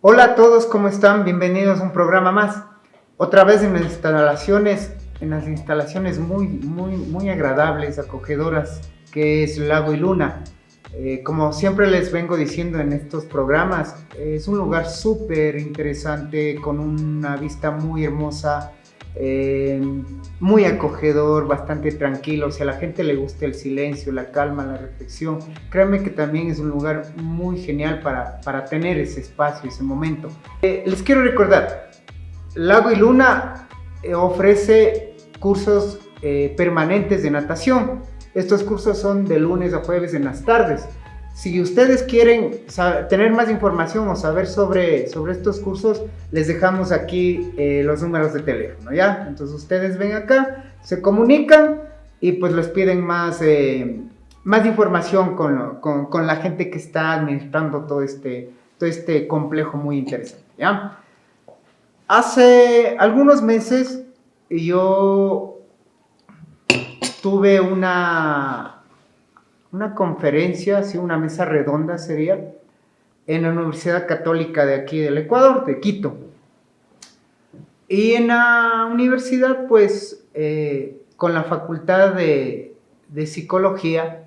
Hola a todos, ¿cómo están? Bienvenidos a un programa más. Otra vez en las instalaciones muy agradables, acogedoras, que es Lago y Luna. Como siempre les vengo diciendo en estos programas, es un lugar súper interesante, con una vista muy hermosa, eh, muy acogedor, bastante tranquilo. Si a la gente le gusta el silencio, la calma, la reflexión, créanme que también es un lugar muy genial para tener ese espacio, ese momento. Les quiero recordar, Lago y Luna ofrece cursos permanentes de natación. Estos cursos son de lunes a jueves en las tardes. Si ustedes quieren tener más información o saber sobre estos cursos, les dejamos aquí los números de teléfono, ¿ya? Entonces ustedes ven acá, se comunican y pues les piden más información con la gente que está administrando todo este complejo muy interesante, ¿ya? Hace algunos meses yo tuve una conferencia, sí, una mesa redonda sería, en la Universidad Católica de aquí del Ecuador, de Quito. Y en la universidad, pues, con la Facultad de Psicología,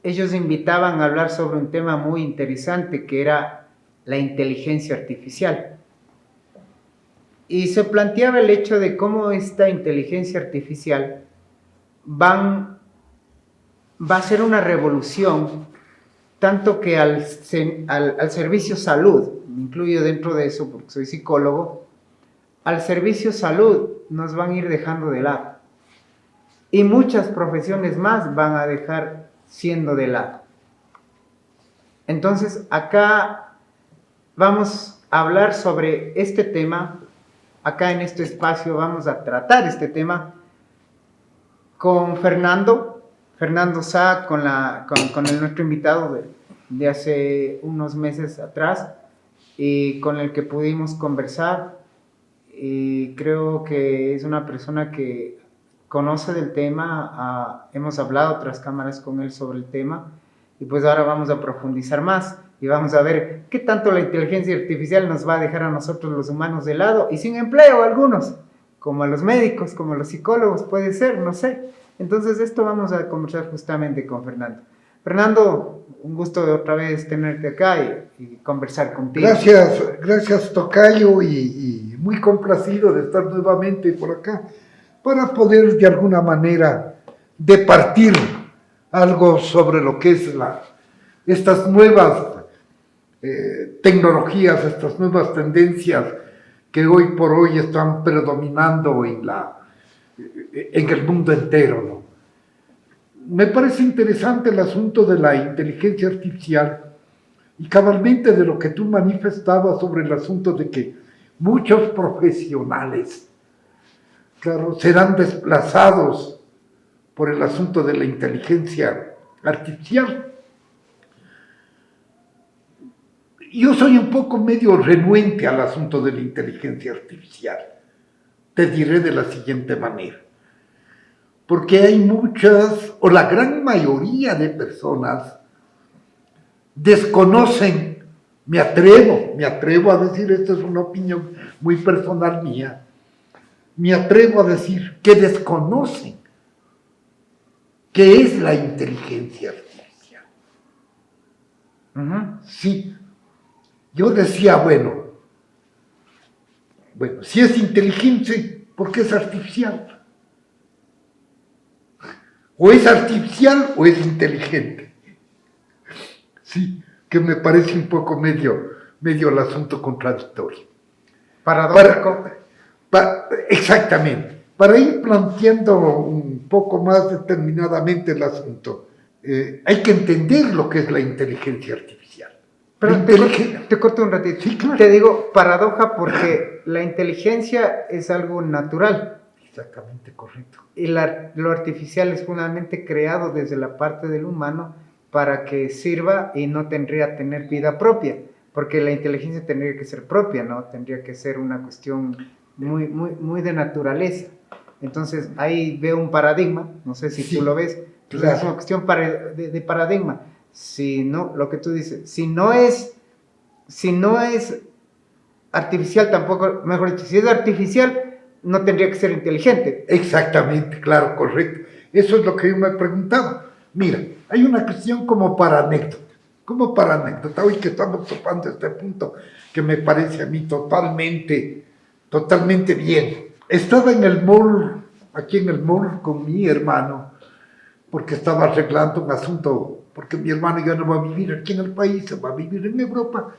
ellos invitaban a hablar sobre un tema muy interesante que era la inteligencia artificial. Y se planteaba el hecho de cómo esta inteligencia artificial va a ser una revolución, tanto que al servicio salud, me incluyo dentro de eso porque soy psicólogo, al servicio salud nos van a ir dejando de lado. Y muchas profesiones más van a dejar siendo de lado. Entonces, acá vamos a hablar sobre este tema. Acá en este espacio vamos a tratar este tema con Fernando Sá, con nuestro invitado de hace unos meses atrás, y con el que pudimos conversar. Y creo que es una persona que conoce del tema, hemos hablado tras cámaras con él sobre el tema, y pues ahora vamos a profundizar más y vamos a ver qué tanto la inteligencia artificial nos va a dejar a nosotros los humanos de lado y sin empleo algunos, como a los médicos, como a los psicólogos, puede ser, no sé. Entonces esto vamos a conversar justamente con Fernando. Fernando, un gusto de otra vez tenerte acá y conversar contigo. Gracias Tocayo y muy complacido de estar nuevamente por acá para poder de alguna manera departir algo sobre lo que es estas nuevas tecnologías, estas nuevas tendencias que hoy por hoy están predominando en el mundo entero, ¿no? Me parece interesante el asunto de la inteligencia artificial y cabalmente de lo que tú manifestabas sobre el asunto de que muchos profesionales, claro, serán desplazados por el asunto de la inteligencia artificial. Yo soy un poco medio renuente al asunto de la inteligencia artificial. Te diré de la siguiente manera. Porque hay muchas, o la gran mayoría de personas, desconocen, me atrevo a decir, esta es una opinión muy personal mía, me atrevo a decir que desconocen qué es la inteligencia artificial. Sí, yo decía, bueno, si es inteligente, ¿por qué es artificial? O es artificial o es inteligente. Sí, que me parece un poco medio el asunto contradictorio. Paradójico. Exactamente. Para ir planteando un poco más determinadamente el asunto, hay que entender lo que es la inteligencia artificial. Pero te corto un ratito. Sí, claro. Te digo paradoja porque la inteligencia es algo natural. Exactamente, correcto. Y lo artificial es fundamentalmente creado desde la parte del humano para que sirva y no tendría que tener vida propia. Porque la inteligencia tendría que ser propia, ¿no? Tendría que ser una cuestión muy de naturaleza. Entonces ahí veo un paradigma, no sé si Sí, tú lo ves, claro. es una cuestión de paradigma. si no, lo que tú dices, si no es artificial tampoco, mejor dicho, si es artificial, no tendría que ser inteligente. Exactamente, claro, correcto. Eso es lo que yo me preguntaba. Mira, hay una cuestión como para anécdota, hoy que estamos topando este punto que me parece a mí totalmente bien. Estaba en el mall, aquí en el mall con mi hermano, porque estaba arreglando un asunto, porque mi hermano ya no va a vivir aquí en el país, se va a vivir en Europa,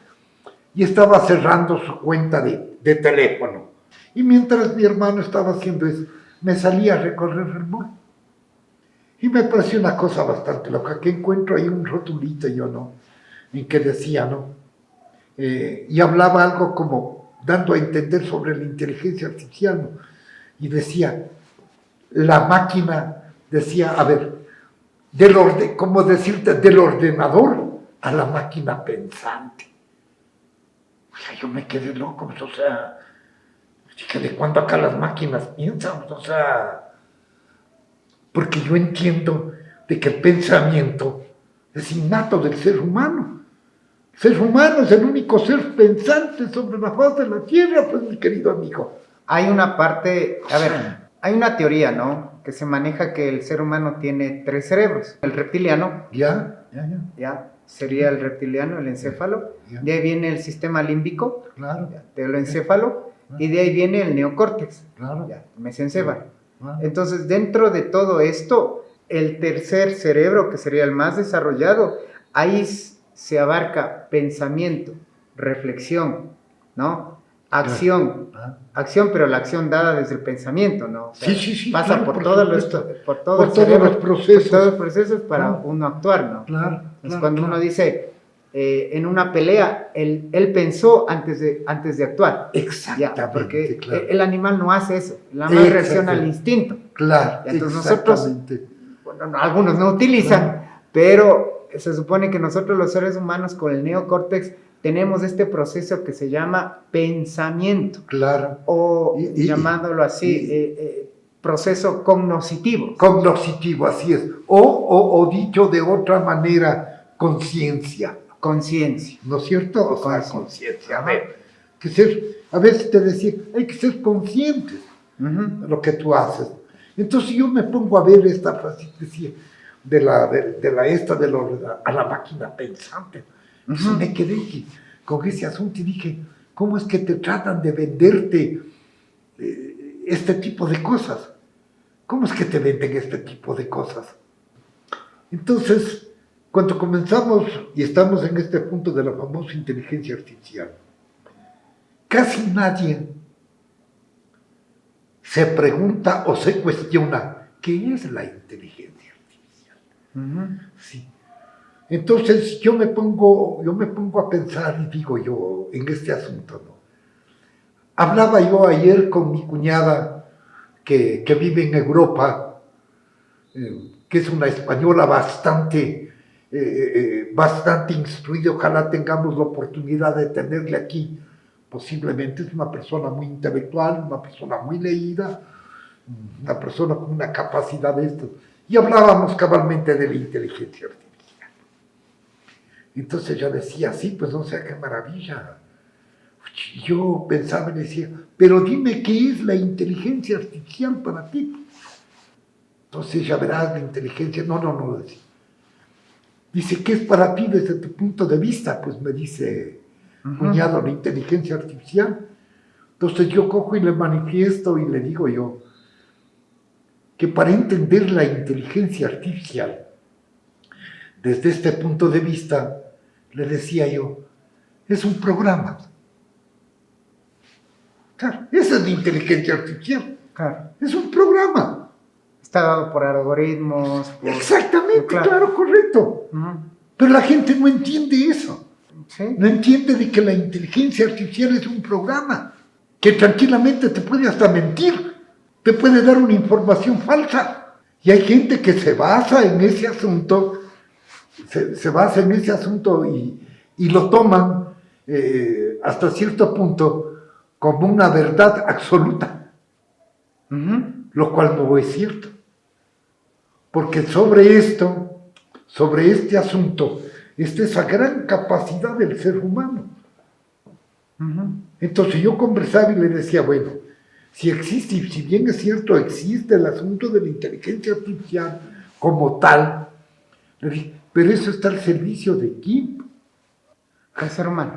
y estaba cerrando su cuenta de teléfono. Y mientras mi hermano estaba haciendo eso, me salí a recorrer el mall. Y me pareció una cosa bastante loca, que encuentro ahí un rotulito, yo no, en que decía, ¿no? Y hablaba algo como dando a entender sobre la inteligencia artificial, ¿no? Y decía, la máquina, decía, a ver, ¿cómo decirte? Del ordenador a la máquina pensante. O sea, yo me quedé loco, o sea, dije, ¿de cuándo acá las máquinas piensan? O sea, porque yo entiendo de que el pensamiento es innato del ser humano. El ser humano es el único ser pensante sobre la faz de la Tierra, pues mi querido amigo. Hay una parte, a ver, hay una teoría, ¿no? Que se maneja que el ser humano tiene 3 cerebros. El reptiliano, Ya, sería el reptiliano, el encéfalo. Ya. De ahí viene el sistema límbico, claro, del encéfalo, y de ahí viene el neocórtex, claro. mesencéfalo. Claro. Entonces, dentro de todo esto, el tercer cerebro, que sería el más desarrollado, ahí se abarca pensamiento, reflexión, ¿no? Acción, acción, pero la acción dada desde el pensamiento, ¿no? O sea, sí, pasa claro, por todos los procesos para Claro. uno actuar, ¿no? Claro, Entonces, cuando uno dice, en una pelea, él pensó antes de actuar. Exactamente, Ya, porque claro. el animal no hace eso, el animal reacciona al instinto. Claro, Y entonces nosotros, exactamente. bueno, algunos no utilizan, pero se supone que nosotros los seres humanos con el neocórtex tenemos este proceso que se llama pensamiento, Claro. o llamándolo así, proceso cognoscitivo. Cognoscitivo, así es. O dicho de otra manera, conciencia. Conciencia. ¿No es cierto? O sea, conciencia. A veces te decía, hay que ser conscientes de lo que tú haces. Entonces yo me pongo a ver esta frase, decía, a la máquina pensante. Entonces me quedé con ese asunto y dije, ¿cómo es que te tratan de venderte este tipo de cosas? ¿Cómo es que te venden este tipo de cosas? Entonces, cuando comenzamos y estamos en este punto de la famosa inteligencia artificial, casi nadie se pregunta o se cuestiona qué es la inteligencia artificial. Sí. Entonces yo me pongo a pensar y digo yo en este asunto, ¿no? Hablaba yo ayer con mi cuñada que vive en Europa, que es una española bastante instruida, ojalá tengamos la oportunidad de tenerle aquí. Posiblemente es una persona muy intelectual, una persona muy leída, una persona con una capacidad de esto. Y hablábamos cabalmente de la inteligencia artificial. Entonces yo decía, sí, pues no sé qué maravilla. Yo pensaba y decía, pero dime qué es la inteligencia artificial para ti. Entonces ya verás la inteligencia, no, decía. Dice, ¿qué es para ti desde tu punto de vista? Pues me dice, cuñado, la inteligencia artificial. Entonces yo cojo y le manifiesto y le digo yo, que para entender la inteligencia artificial, desde este punto de vista, le decía yo, es un programa. Claro, esa es la inteligencia artificial. Claro. Es un programa. Está dado por algoritmos. Exactamente, claro, correcto. Pero la gente no entiende eso. ¿Sí? No entiende de que la inteligencia artificial es un programa que tranquilamente te puede hasta mentir, te puede dar una información falsa. Y hay gente que se basa en ese asunto, y lo toman hasta cierto punto como una verdad absoluta, lo cual no es cierto. Porque sobre esto sobre este asunto es esa gran capacidad del ser humano. Entonces yo conversaba y le decía, bueno, si existe, y si bien es cierto, existe el asunto de la inteligencia artificial como tal, le dije, pero eso está al servicio de quién. El ser humano.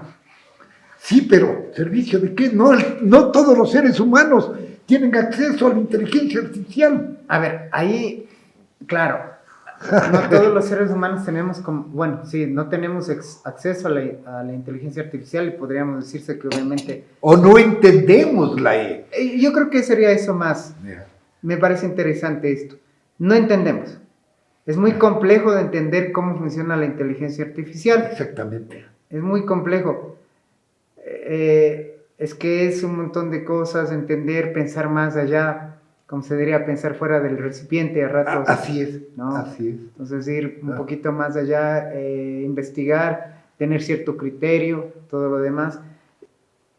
Sí, pero ¿servicio de qué? No, no todos los seres humanos tienen acceso a la inteligencia artificial. A ver, ahí, claro, no todos los seres humanos tenemos, bueno, sí, no tenemos acceso a la inteligencia artificial y podríamos decirse que obviamente... O no entendemos la E. Yo creo que sería eso más. Yeah. Me parece interesante esto. No entendemos. Es muy complejo de entender cómo funciona la inteligencia artificial. Exactamente. Es muy complejo. Es que es un montón de cosas, entender, pensar más allá, como se diría, pensar fuera del recipiente a ratos. Así es, ¿no? así es. Entonces ir un poquito más allá, investigar, tener cierto criterio, todo lo demás.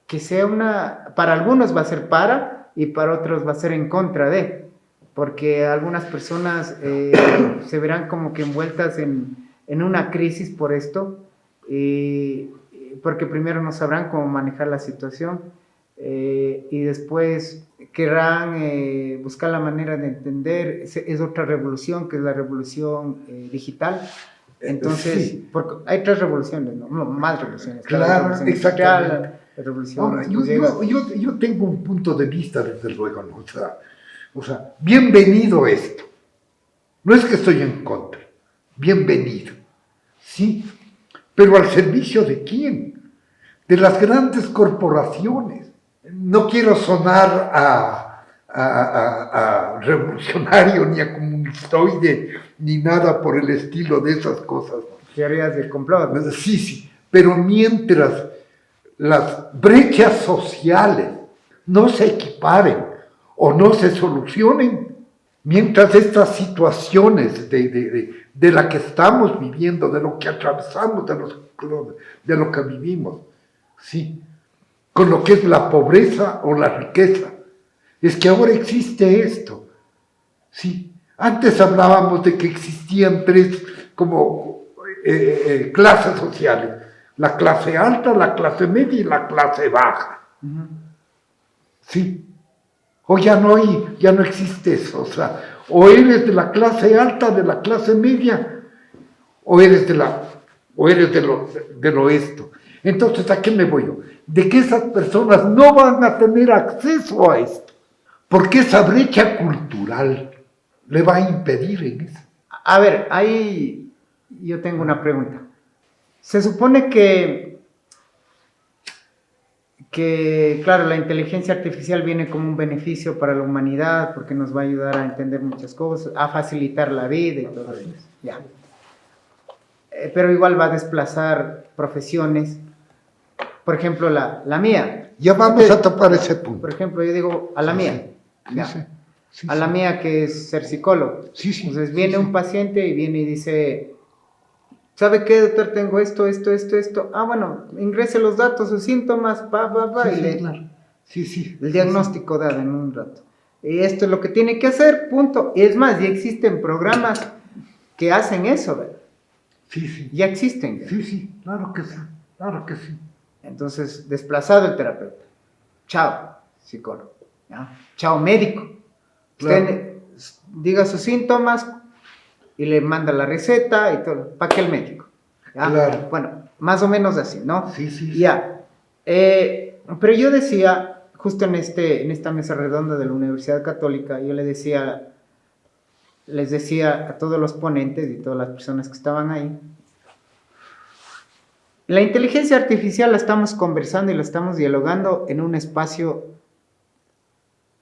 Que sea para algunos va a ser y para otros va a ser en contra de, porque algunas personas se verán como que envueltas en una crisis por esto, porque primero no sabrán cómo manejar la situación y después querrán buscar la manera de entender, es otra revolución que es la revolución digital. Entonces, sí. porque hay 3 revoluciones, ¿no? Más revoluciones. Claro, exactamente. La revolución. Ahora, yo tengo un punto de vista, desde luego, ¿no? O sea, bienvenido esto. No es que estoy en contra, bienvenido, ¿sí? Pero ¿al servicio de quién? De las grandes corporaciones. No quiero sonar a revolucionario, ni a comunistoide, ni nada por el estilo de esas cosas. Teorías del complot. Sí, pero mientras las brechas sociales no se equiparen o no se solucionen, mientras estas situaciones de la que estamos viviendo, de lo que atravesamos, de lo que vivimos, ¿sí? Con lo que es la pobreza o la riqueza, es que ahora existe esto, ¿sí? Antes hablábamos de que existían 3 como clases sociales: la clase alta, la clase media y la clase baja. ¿Sí? O ya no existe eso. O sea, o eres de la clase alta, de la clase media, o eres de lo esto. Entonces, ¿a qué me voy yo? De que esas personas no van a tener acceso a esto, porque esa brecha cultural le va a impedir en eso. A ver, ahí yo tengo una pregunta. Se supone que, claro, la inteligencia artificial viene como un beneficio para la humanidad porque nos va a ayudar a entender muchas cosas, a facilitar la vida y todo eso. Ya. Pero igual va a desplazar profesiones. Por ejemplo, la mía. Ya vamos a topar ese punto. Por ejemplo, yo digo a la mía. Sí, a la mía, que es ser psicólogo. Sí. Entonces viene un paciente y viene y dice, ¿sabe qué, doctor? Tengo esto. Ah, bueno, ingrese los datos, sus síntomas, y claro. Sí. El diagnóstico dado en un rato. Y esto es lo que tiene que hacer, punto. Y es más, ya existen programas que hacen eso, ¿verdad? Sí. Ya existen. Ya. Sí, claro que sí. Entonces, desplazado el terapeuta. Chao, psicólogo. ¿Ya? Chao, médico. Claro. Usted diga sus síntomas y le manda la receta y todo. ¿Para qué el médico? ¿Ya? Claro. Bueno, más o menos así, ¿no? Sí. Ya. Pero yo decía, justo en esta mesa redonda de la Universidad Católica, yo les decía a todos los ponentes y todas las personas que estaban ahí, la inteligencia artificial la estamos conversando y la estamos dialogando en un espacio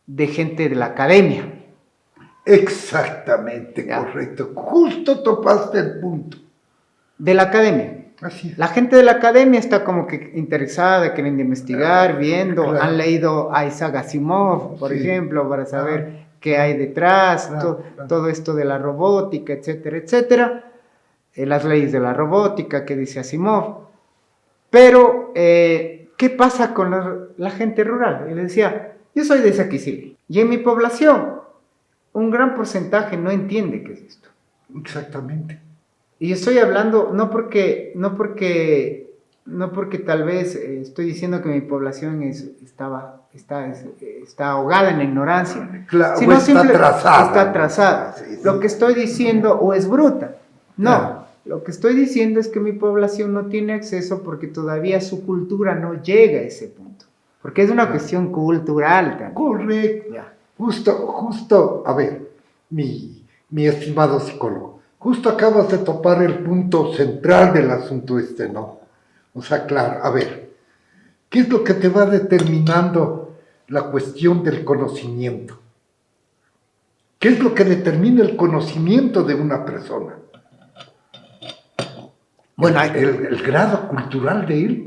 de gente de la academia. Exactamente, ¿ya? Correcto. Justo topaste el punto. De la academia. Así es. La gente de la academia está como que interesada, queriendo investigar, viendo, claro. Han leído a Isaac Asimov, por ejemplo, para saber qué hay detrás, todo esto de la robótica, etcétera, las leyes de la robótica que dice Asimov. Pero, ¿qué pasa con la gente rural? Y le decía, yo soy de Saquicili, y en mi población un gran porcentaje no entiende qué es esto. Exactamente. Y estoy hablando no porque tal vez estoy diciendo que mi población está ahogada en la ignorancia, Claro, sino está atrasada. Está atrasada. Sí, sí. Lo que estoy diciendo o es bruta. No, Claro. lo que estoy diciendo es que mi población no tiene acceso porque todavía su cultura no llega a ese punto. Porque es una cuestión cultural también. Correcto. Ya. Justo, a ver, mi estimado psicólogo, justo acabas de topar el punto central del asunto ¿no? O sea, claro, a ver, ¿qué es lo que te va determinando la cuestión del conocimiento? ¿Qué es lo que determina el conocimiento de una persona? Bueno, el grado cultural de él,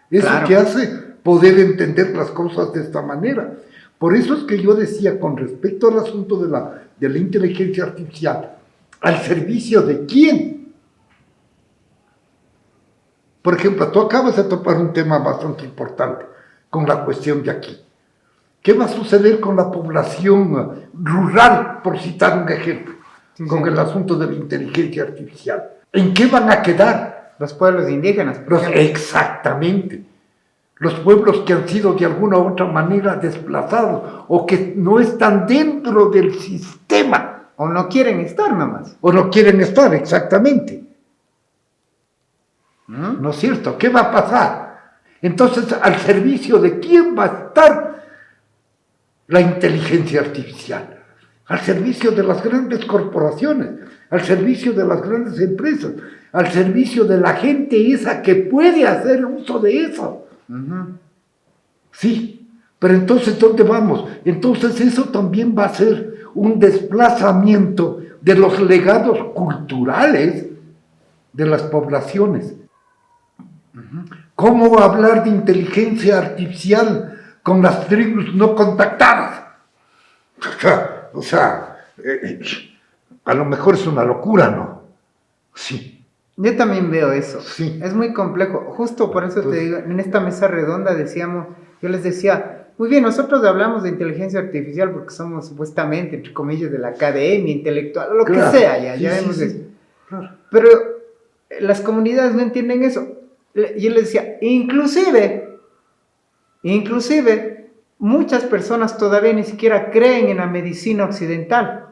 eso Claro. que hace poder entender las cosas de esta manera. Por eso es que yo decía, con respecto al asunto de la inteligencia artificial, ¿al servicio de quién? Por ejemplo, tú acabas de topar un tema bastante importante con la cuestión de aquí. ¿Qué va a suceder con la población rural, por citar un ejemplo, con el asunto de la inteligencia artificial? ¿En qué van a quedar? Los pueblos indígenas. Exactamente. Los pueblos que han sido de alguna u otra manera desplazados o que no están dentro del sistema. O no quieren estar nomás. O no quieren estar, exactamente. ¿No es cierto? ¿Qué va a pasar? Entonces, ¿al servicio de quién va a estar la inteligencia artificial? Al servicio de las grandes corporaciones, al servicio de las grandes empresas, al servicio de la gente esa que puede hacer uso de eso. Sí, pero entonces, ¿dónde vamos? Entonces eso también va a ser un desplazamiento de los legados culturales de las poblaciones. ¿Cómo hablar de inteligencia artificial con las tribus no contactadas? O sea, a lo mejor es una locura, ¿no? Sí. Yo también veo eso. Sí. Es muy complejo. Justo por eso te digo, en esta mesa redonda yo les decía, muy bien, nosotros hablamos de inteligencia artificial porque somos supuestamente, entre comillas, de la academia intelectual, lo claro. que sea, ya vemos eso. Claro. Pero las comunidades no entienden eso. Yo les decía, inclusive, muchas personas todavía ni siquiera creen en la medicina occidental.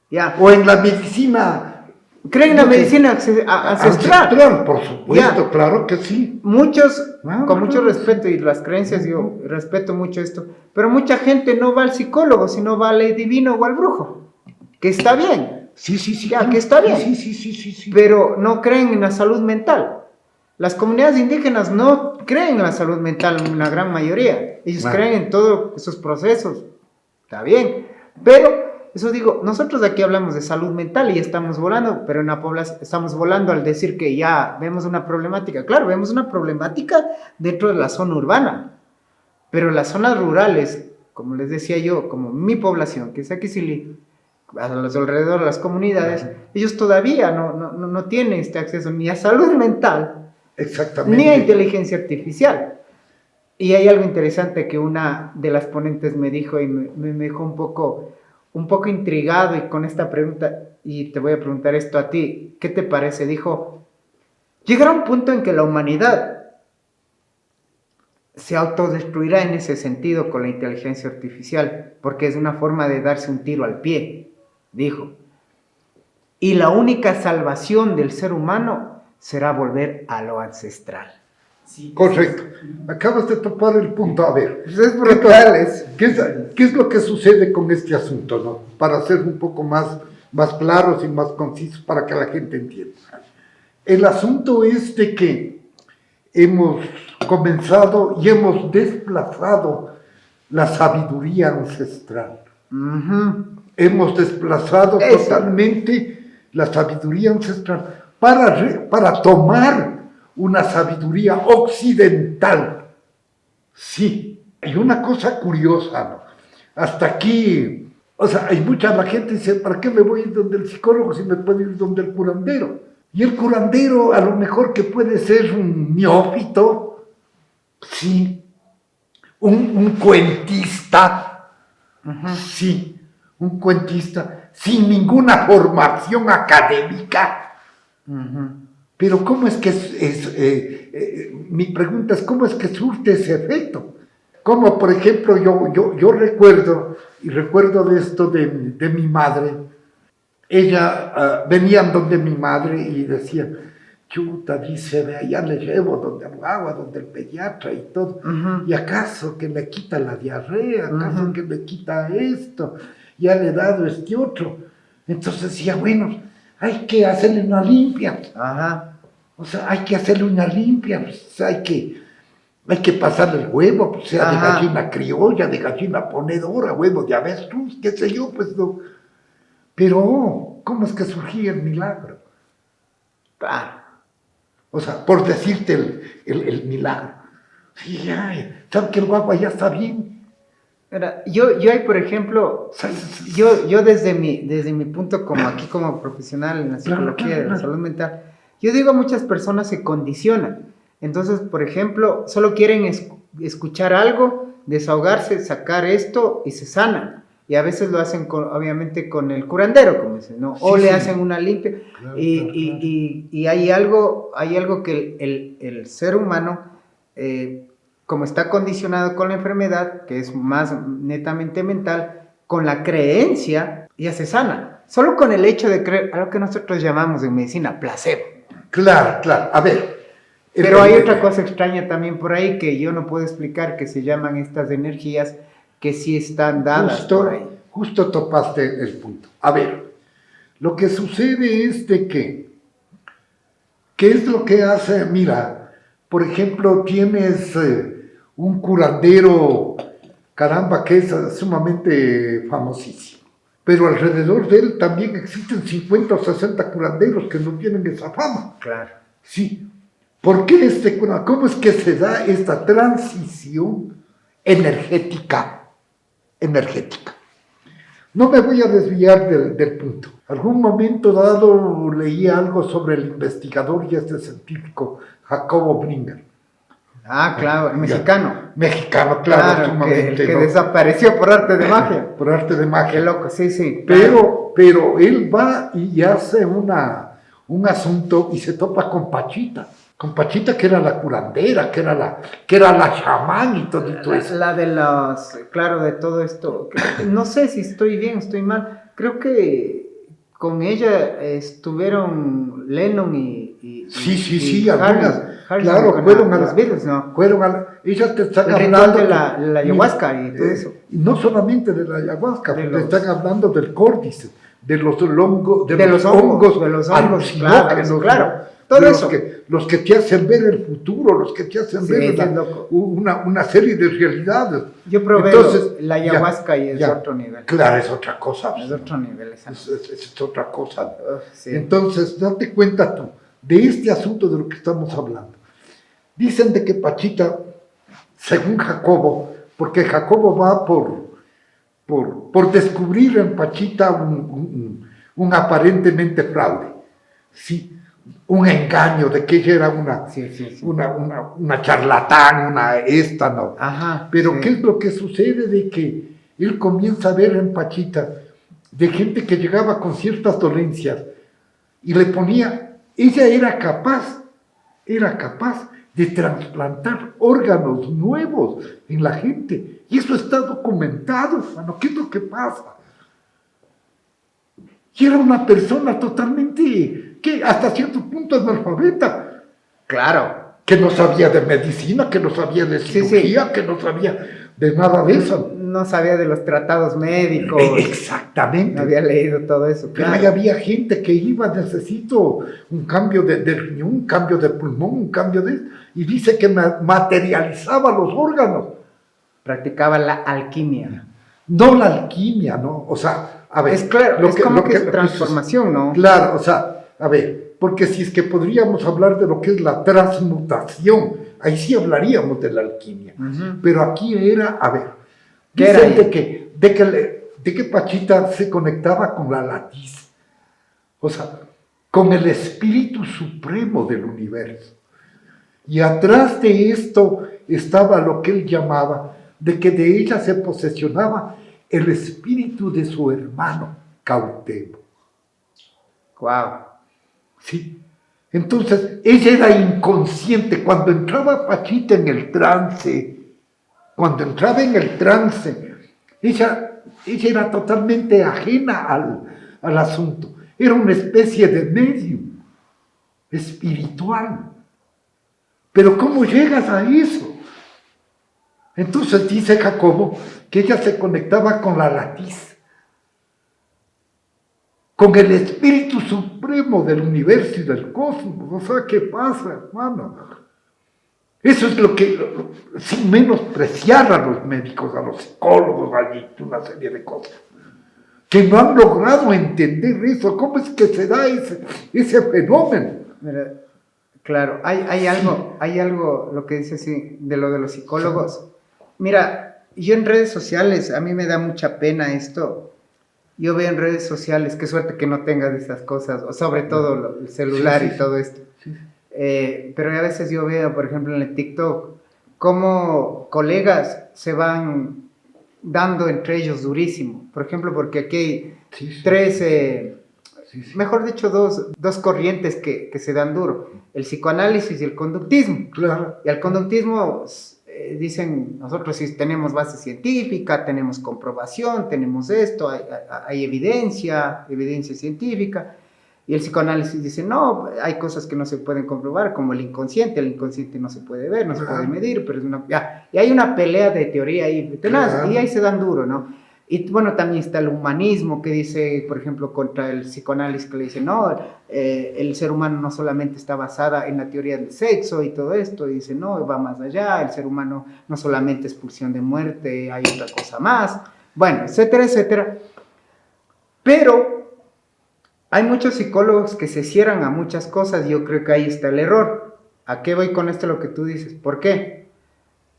¿Ya? O en la medicina... Creen en la medicina ancestral. Por supuesto, ya. Claro que sí. Muchos, con mucho respeto, y las creencias, yo respeto mucho esto, pero mucha gente no va al psicólogo, sino va al divino o al brujo, que está bien. Sí. Ya, que está bien. Sí. Pero no creen en la salud mental. Las comunidades indígenas no creen en la salud mental, en una gran mayoría. Ellos creen en todos esos procesos. Está bien. Pero... eso digo, nosotros aquí hablamos de salud mental y estamos volando, pero en la población estamos volando al decir que ya vemos una problemática. Claro, vemos una problemática dentro de la zona urbana, pero las zonas rurales, como les decía yo, como mi población, que es Aquisili, a los alrededor de las comunidades, ellos todavía no tienen este acceso ni a salud mental, ni a inteligencia artificial. Y hay algo interesante que una de las ponentes me dijo y me dejó un poco intrigado, y con esta pregunta, y te voy a preguntar esto a ti, ¿qué te parece? Dijo, llegará un punto en que la humanidad se autodestruirá en ese sentido con la inteligencia artificial, porque es una forma de darse un tiro al pie, dijo. Y la única salvación del ser humano será volver a lo ancestral. Sí, correcto. Acabas de topar el punto. A ver, pues es brutal. ¿Qué es lo que sucede con este asunto, no? Para ser un poco más claros y más concisos para que la gente entienda. El asunto es de que hemos comenzado y hemos desplazado la sabiduría ancestral. Hemos desplazado totalmente la sabiduría ancestral para tomar una sabiduría occidental. Sí, hay una cosa curiosa, ¿no? Hasta aquí, o sea, hay la gente dice, ¿para qué me voy a ir donde el psicólogo si me puedo ir donde el curandero? Y el curandero a lo mejor que puede ser un neófito, sí, un cuentista, sí, un cuentista sin ninguna formación académica, Ujú. Pero ¿cómo es que mi pregunta es, ¿cómo es que surte ese efecto? Como por ejemplo, yo recuerdo, y recuerdo de esto de mi madre, ella venían donde mi madre y decía, chuta, dice, ve, allá le llevo donde el agua, donde el pediatra y todo, Ujú. y acaso que le quita la diarrea, acaso Ujú. que le quita esto, ya le he dado este otro. Entonces decía, bueno, hay que hacerle una limpia. Ajá. O sea, hay que hacerle una limpia, pues, hay que pasarle el huevo, pues, sea de Ajá. gallina criolla, de gallina ponedora, huevo de avestruz, qué sé yo, pues no. Pero, ¿cómo es que surgía el milagro? Claro. O sea, por decirte el milagro. Sí, ya, ¿sabes que el guagua ya está bien? Mira, yo hay, por ejemplo, yo desde mi punto como aquí como profesional en la Claro, psicología claro, de la claro. salud mental, yo digo muchas personas se condicionan. Entonces, por ejemplo, solo quieren escuchar algo, desahogarse, sacar esto y se sanan. Y a veces lo hacen obviamente con el curandero, como dicen, ¿no? O Sí, le sí. hacen una limpia. Claro, Y, claro, claro. y hay algo que el ser humano como está condicionado con la enfermedad, que es más netamente mental, con la creencia ya se sana. Solo con el hecho de creer, algo que nosotros llamamos en medicina placebo. Claro, claro. A ver. Pero hay otra cosa extraña también por ahí que yo no puedo explicar, que se llaman estas energías que sí están dadas por ahí. Justo topaste el punto. A ver, lo que sucede es de que, ¿qué es lo que hace? Mira, por ejemplo, tienes un curandero, caramba, que es sumamente famosísimo. Pero alrededor de él también existen 50 o 60 curanderos que no tienen esa fama. Claro. Sí. ¿Por qué cómo es que se da esta transición energética? Energética. No me voy a desviar del punto. Algún momento dado leí algo sobre el investigador y este científico Jacobo Bringer. Ah, claro, el mexicano. Mexicano, claro, sumamente. Que desapareció por arte de magia. Por arte de magia. Qué loco, sí, sí. Pero él va y hace un asunto y se topa con Pachita. Con Pachita, que era la curandera, que era la chamán y todo eso. La de los, claro, de todo esto. No sé si estoy bien, estoy mal. Creo que con ella estuvieron Lennon y sí, algunas. Harrison Claro, fueron a los Beatles, ¿no? Ellas te están El hablando ritual de la ayahuasca y todo eso. Y no solamente de la ayahuasca, te están hablando del córdice, de los hongos, de los hongos, alucinógenos, claro. Todo eso. Los que te hacen ver el futuro, los que te hacen ver una serie de realidades. Yo probé la ayahuasca y es otro nivel. Claro, es otra cosa. Es otro nivel. Es otra cosa. Sí. Entonces, date cuenta tú de este asunto de lo que estamos hablando. Dicen de que Pachita, según Jacobo, porque Jacobo va por descubrir en Pachita un aparentemente fraude. Sí, un engaño de que ella era una charlatán, ¿no? Ajá, pero ¿qué es lo que sucede? De que él comienza a ver en Pachita de gente que llegaba con ciertas dolencias y le ponía, ella era capaz de trasplantar órganos nuevos en la gente, y eso está documentado, hermano. ¿Qué es lo que pasa? Y era una persona totalmente, que hasta cierto punto analfabeta. Claro. Que no sabía de medicina, que no sabía de cirugía, que no sabía de nada de eso. No sabía de los tratados médicos. Exactamente. No había leído todo eso. Pero ahí había gente que iba, necesito un cambio de riñón, un cambio de pulmón, un cambio de... Y dice que materializaba los órganos. Practicaba la alquimia. No la alquimia, ¿no? O sea, a ver... Es claro, es como que es transformación, ¿no? Claro, o sea, a ver, porque si es que podríamos hablar de lo que es la transmutación, ahí sí hablaríamos de la alquimia. Pero aquí era, a ver, dicen de que Pachita se conectaba con la latiz, o sea, con el espíritu supremo del universo. Y atrás de esto estaba lo que él llamaba, de que de ella se posesionaba el espíritu de su hermano Cautemo. Wow. Sí, Entonces, ella era inconsciente. Cuando entraba Pachita en el trance, ella era totalmente ajena al asunto. Era una especie de medium espiritual. Pero ¿cómo llegas a eso? Entonces dice Jacobo que ella se conectaba con la latiz, con el espíritu supremo del universo y del cosmos. O sea, ¿qué pasa, hermano? Eso es lo que, sin menospreciar a los médicos, a los psicólogos, a una serie de cosas, que no han logrado entender eso. ¿Cómo es que se da ese fenómeno? Mira, claro, hay algo, lo que dice así, de lo de los psicólogos. Mira, yo en redes sociales, a mí me da mucha pena esto. Yo veo en redes sociales, qué suerte que no tengas esas cosas, o sobre todo el celular y todo esto. Pero a veces yo veo, por ejemplo, en el TikTok, cómo colegas se van dando entre ellos durísimo. Por ejemplo, porque aquí hay tres, mejor dicho, dos corrientes que se dan duro. El psicoanálisis y el conductismo. Claro. Y al conductismo dicen, nosotros sí tenemos base científica, tenemos comprobación, tenemos esto, hay evidencia científica. Y el psicoanálisis dice, no, hay cosas que no se pueden comprobar, como el inconsciente no se puede ver, no se puede medir, pero es una... Ya. Y hay una pelea de teoría ahí, tenaz, y ahí se dan duro, ¿no? Y bueno, también está el humanismo que dice, por ejemplo, contra el psicoanálisis, que le dice, no, el ser humano no solamente está basada en la teoría del sexo y todo esto, y dice, no, va más allá, el ser humano no solamente es pulsión de muerte, hay otra cosa más, bueno, etcétera, etcétera. Pero hay muchos psicólogos que se cierran a muchas cosas y yo creo que ahí está el error. ¿A qué voy con esto lo que tú dices? ¿Por qué?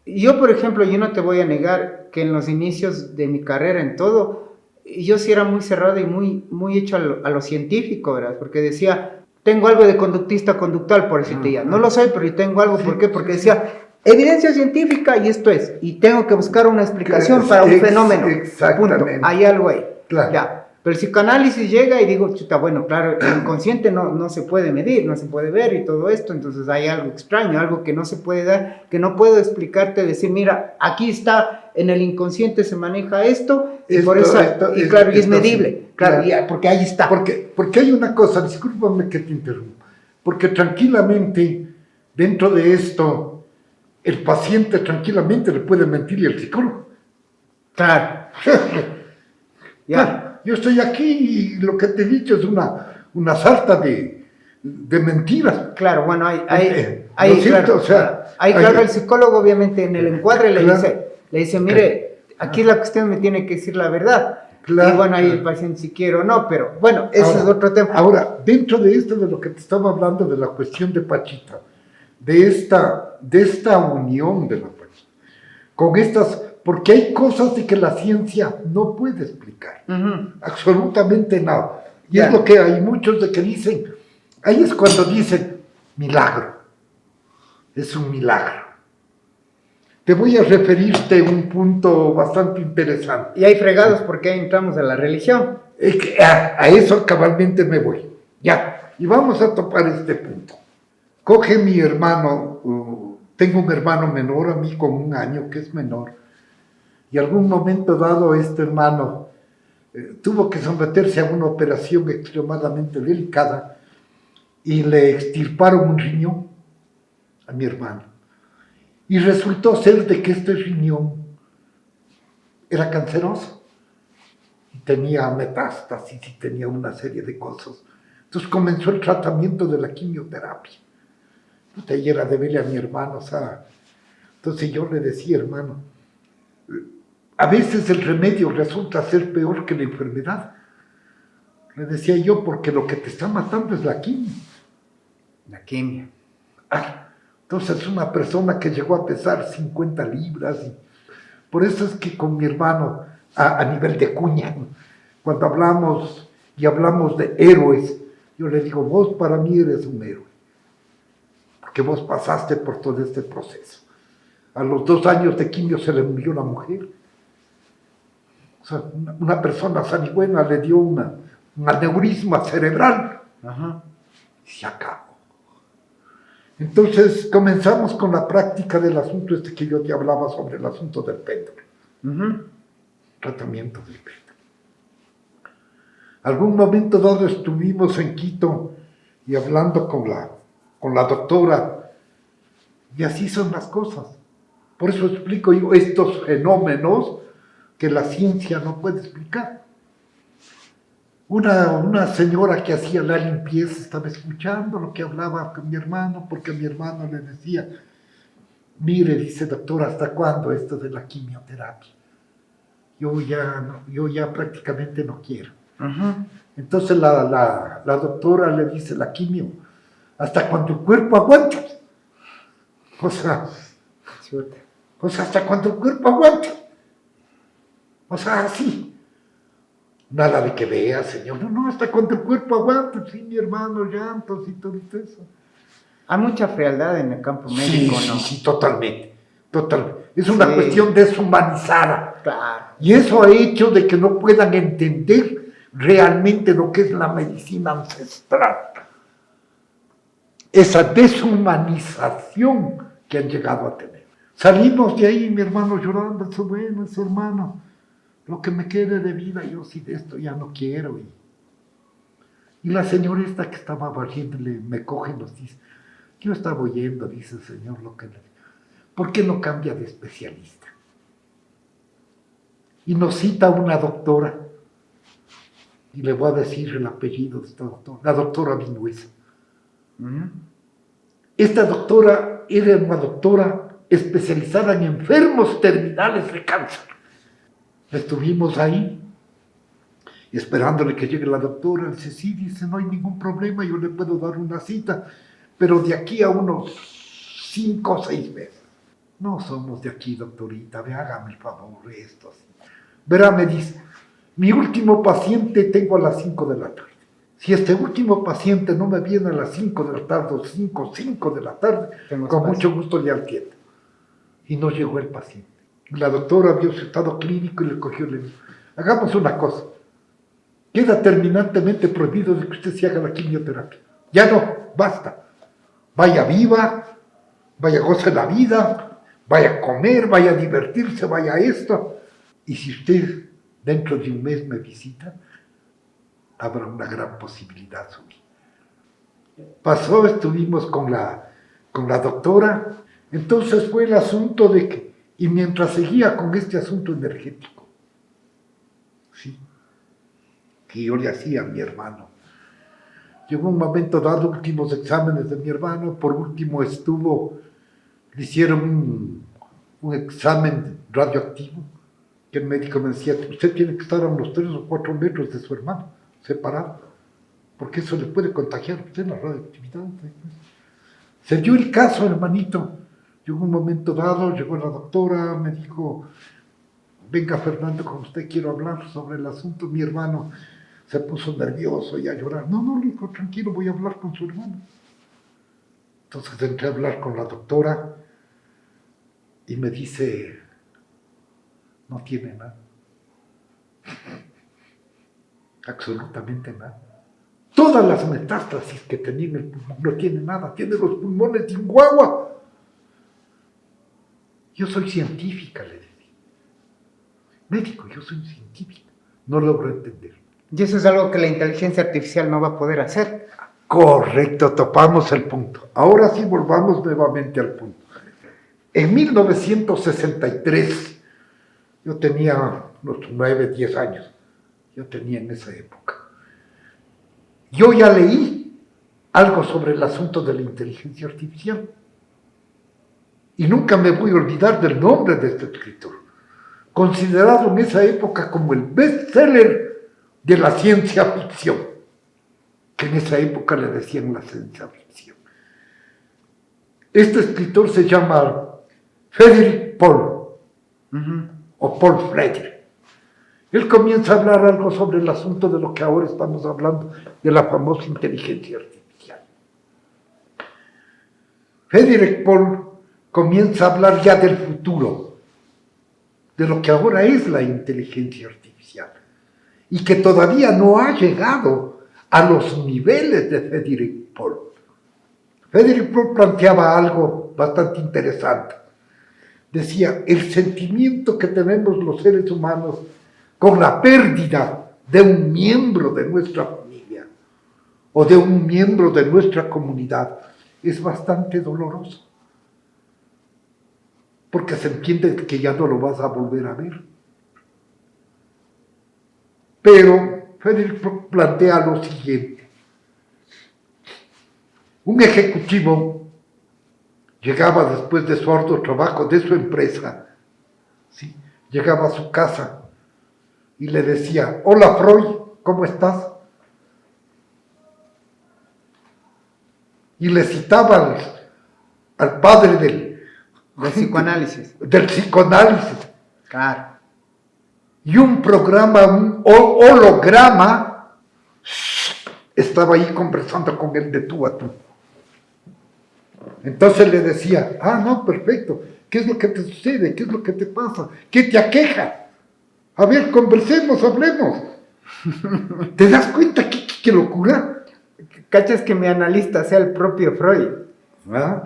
Yo, por ejemplo, yo no te voy a negar que en los inicios de mi carrera, en todo, yo sí era muy cerrado y muy hecho a lo científico, ¿verdad? Porque decía, tengo algo de conductista conductual, por decirte ya. No lo soy, pero yo tengo algo. ¿Por qué? Porque decía, evidencia científica y esto es. Y tengo que buscar una explicación para un fenómeno. Exactamente. Punto. Hay algo ahí. Claro. Ya. Pero el psicoanálisis llega y digo, chuta, bueno, claro, el inconsciente no se puede medir, no se puede ver y todo esto, entonces hay algo extraño, algo que no se puede dar, que no puedo explicarte, decir, mira, aquí está, en el inconsciente se maneja esto, y por eso, y claro, y es medible, sí, claro, porque ahí está. Porque hay una cosa, discúlpame que te interrumpa, porque tranquilamente, dentro de esto, el paciente tranquilamente le puede mentir y el psicólogo. Claro. Ya. Yo estoy aquí y lo que te he dicho es una sarta de mentiras. Claro, bueno, claro, el psicólogo obviamente en el encuadre le dice, mire, aquí la cuestión me tiene que decir la verdad. Claro, y bueno, ahí el paciente si quiere o no, pero bueno, ese es otro tema. Ahora, dentro de esto de lo que te estaba hablando, de la cuestión de Pachita, de esta unión de la Pachita, con estas... Porque hay cosas de que la ciencia no puede explicar. Absolutamente nada. Y es lo que hay muchos de que dicen, ahí es cuando dicen, milagro. Es un milagro. Te voy a referirte a un punto bastante interesante. Y hay fregados porque ahí entramos a la religión. Es que a eso cabalmente me voy. Ya. Y vamos a topar este punto. Coge mi hermano, tengo un hermano menor a mí con 1 año, que es menor. Y algún momento dado este hermano tuvo que someterse a una operación extremadamente delicada y le extirparon un riñón a mi hermano. Y resultó ser de que este riñón era canceroso y tenía metástasis y tenía una serie de cosas. Entonces comenzó el tratamiento de la quimioterapia. Y era de verle a mi hermano, o sea, entonces yo le decía, hermano, a veces el remedio resulta ser peor que la enfermedad. Le decía yo, porque lo que te está matando es la quimio. La quimio. Entonces una persona que llegó a pesar 50 libras. Por eso es que con mi hermano, a nivel de cuña, cuando hablamos de héroes, yo le digo, vos para mí eres un héroe. Porque vos pasaste por todo este proceso. A los 2 años de quimio se le murió la mujer. O sea, una persona sanguínea le dio un aneurisma cerebral. Ajá. Y se acabó. Entonces comenzamos con la práctica del asunto este que yo te hablaba sobre el asunto del péndulo. Tratamiento del péndulo. Algún momento dado estuvimos en Quito y hablando con la doctora, y así son las cosas. Por eso explico yo estos fenómenos que la ciencia no puede explicar. Una señora que hacía la limpieza estaba escuchando lo que hablaba con mi hermano, porque mi hermano le decía, mire, dice doctora, ¿hasta cuándo esto de la quimioterapia? Yo ya prácticamente no quiero. Entonces la doctora le dice, la quimio, hasta cuando el cuerpo aguanta. O sea, hasta cuando el cuerpo aguanta. O sea, así. Nada de que vea, señor. No, hasta cuando el cuerpo aguanta. Sí, mi hermano, llantos y todo eso. Hay mucha frialdad en el campo médico, sí, ¿no? Sí, totalmente. Es una cuestión deshumanizada. Claro. Y eso ha hecho de que no puedan entender realmente lo que es la medicina ancestral. Esa deshumanización que han llegado a tener. Salimos de ahí, mi hermano llorando, eso bueno, eso hermano, lo que me quede de vida, yo sí de esto ya no quiero. Y la señora esta que estaba barriéndole, me coge y nos dice, yo estaba oyendo, dice el señor, lo que le dice, ¿por qué no cambia de especialista? Y nos cita una doctora, y le voy a decir el apellido de esta doctora, la doctora Vinuesa. Esta doctora era una doctora especializada en enfermos terminales de cáncer. Estuvimos ahí, esperándole que llegue la doctora. Dice, sí, dice, no hay ningún problema, yo le puedo dar una cita, pero de aquí a unos 5 o 6 meses. No somos de aquí, doctorita, hágame el favor, esto. Verá, me dice, mi último paciente tengo a las 5 de la tarde. Si este último paciente no me viene a las 5 de la tarde o 5 de la tarde, con mucho gusto le atiendo. Y no llegó el paciente. La doctora vio su estado clínico y le cogió y le dijo, hagamos una cosa, queda terminantemente prohibido de que usted se haga la quimioterapia. Ya no, basta. Vaya viva, vaya goce la vida, vaya a comer, vaya a divertirse, vaya a esto. Y si usted dentro de un mes me visita, habrá una gran posibilidad suya. Pasó, estuvimos con la doctora, entonces fue el asunto de que, y mientras seguía con este asunto energético, ¿sí?, que yo le hacía a mi hermano, llegó un momento dado, últimos exámenes de mi hermano, por último le hicieron un examen radioactivo, que el médico me decía, usted tiene que estar a unos 3 o 4 metros de su hermano, separado, porque eso le puede contagiar a usted la radioactividad. Se dio el caso, hermanito. Llegó un momento dado, llegó la doctora, me dijo, venga Fernando, con usted quiero hablar sobre el asunto. Mi hermano se puso nervioso y a llorar. No, le dijo, tranquilo, voy a hablar con su hermano. Entonces entré a hablar con la doctora y me dice, no tiene nada. Absolutamente nada. Todas las metástasis que tenía en el pulmón no tiene nada, tiene los pulmones sin agua. Yo soy científica, le decía. Médico, yo soy científica. No logro entender. Y eso es algo que la inteligencia artificial no va a poder hacer. Correcto, topamos el punto. Ahora sí volvamos nuevamente al punto. En 1963, yo tenía unos 9, 10 años. Yo tenía en esa época. Yo ya leí algo sobre el asunto de la inteligencia artificial. Y nunca me voy a olvidar del nombre de este escritor, considerado en esa época como el bestseller de la ciencia ficción, que en esa época le decían la ciencia ficción. Este escritor se llama Frederick Paul, o Paul Frederick. Él comienza a hablar algo sobre el asunto de lo que ahora estamos hablando, de la famosa inteligencia artificial. Frederick Paul comienza a hablar ya del futuro, de lo que ahora es la inteligencia artificial, y que todavía no ha llegado a los niveles de Frederick Paul. Friedrich Paul planteaba algo bastante interesante. Decía, el sentimiento que tenemos los seres humanos con la pérdida de un miembro de nuestra familia o de un miembro de nuestra comunidad es bastante doloroso. Porque se entiende que ya no lo vas a volver a ver. Pero Friedrich plantea lo siguiente. Un ejecutivo llegaba después de su arduo trabajo de su empresa, ¿sí? Llegaba a su casa y le decía, hola Freud, ¿cómo estás? Y le citaba al padre del psicoanálisis. Del psicoanálisis. Claro. Y un programa, un holograma, estaba ahí conversando con él de tú a tú. Entonces le decía, no, perfecto, ¿qué es lo que te sucede? ¿Qué es lo que te pasa? ¿Qué te aqueja? A ver, conversemos, hablemos. ¿Te das cuenta qué locura? ¿Cachas que mi analista sea el propio Freud? ¿Ah?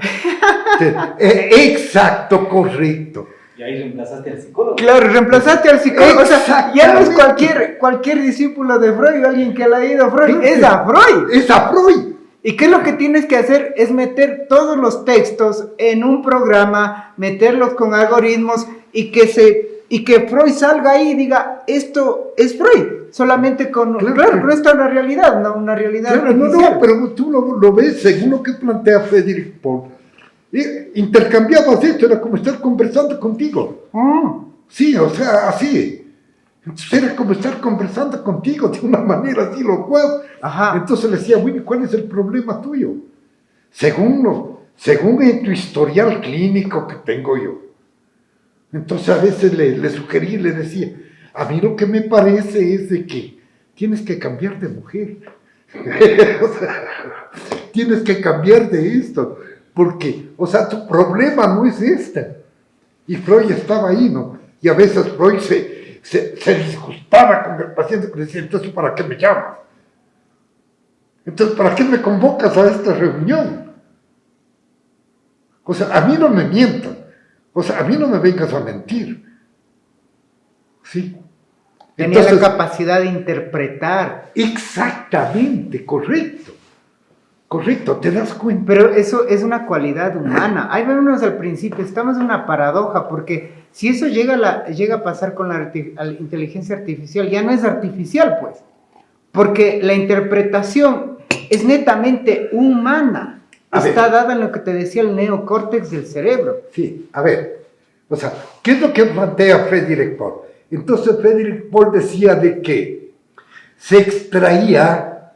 Exacto, correcto. Y ahí reemplazaste al psicólogo. Claro, reemplazaste al psicólogo. O sea, ya no es Exactamente. cualquier discípulo de Freud o alguien que le ha ido a Freud, es a Freud. Es a Freud. ¿Y qué es lo que tienes que hacer? Es meter todos los textos en un programa, meterlos con algoritmos y que Freud salga ahí y diga, esto es Freud, solamente con... Claro, no está una realidad, no una realidad artificial. No, pero tú lo ves según lo que plantea Friedrich Paul. Intercambiabas esto, era como estar conversando contigo. Sí, o sea, así. Entonces era como estar conversando contigo de una manera así locuaz. Ajá. Entonces le decía, bueno, ¿cuál es el problema tuyo? Según tu historial clínico que tengo yo. Entonces a veces le sugerí, le decía, a mí lo que me parece es de que tienes que cambiar de mujer. O sea, tienes que cambiar de esto. Porque, o sea, tu problema no es este. Y Freud estaba ahí, ¿no? Y a veces Freud se disgustaba con el paciente que le decía, entonces, ¿para qué me llamas? Entonces, ¿para qué me convocas a esta reunión? O sea, a mí no me mientas. O sea, a mí no me vengas a mentir. ¿Sí? Tenía la capacidad de interpretar. Exactamente, correcto. Correcto, ¿te das cuenta? Pero eso es una cualidad humana. Ahí vemos al principio, estamos en una paradoja, porque si eso llega a pasar con la inteligencia artificial, ya no es artificial, pues. Porque la interpretación es netamente humana. Está dada en lo que te decía el neocórtex del cerebro. Sí, a ver, o sea, ¿qué es lo que plantea Friedrich Paul? Entonces Friedrich Paul decía de que se extraía,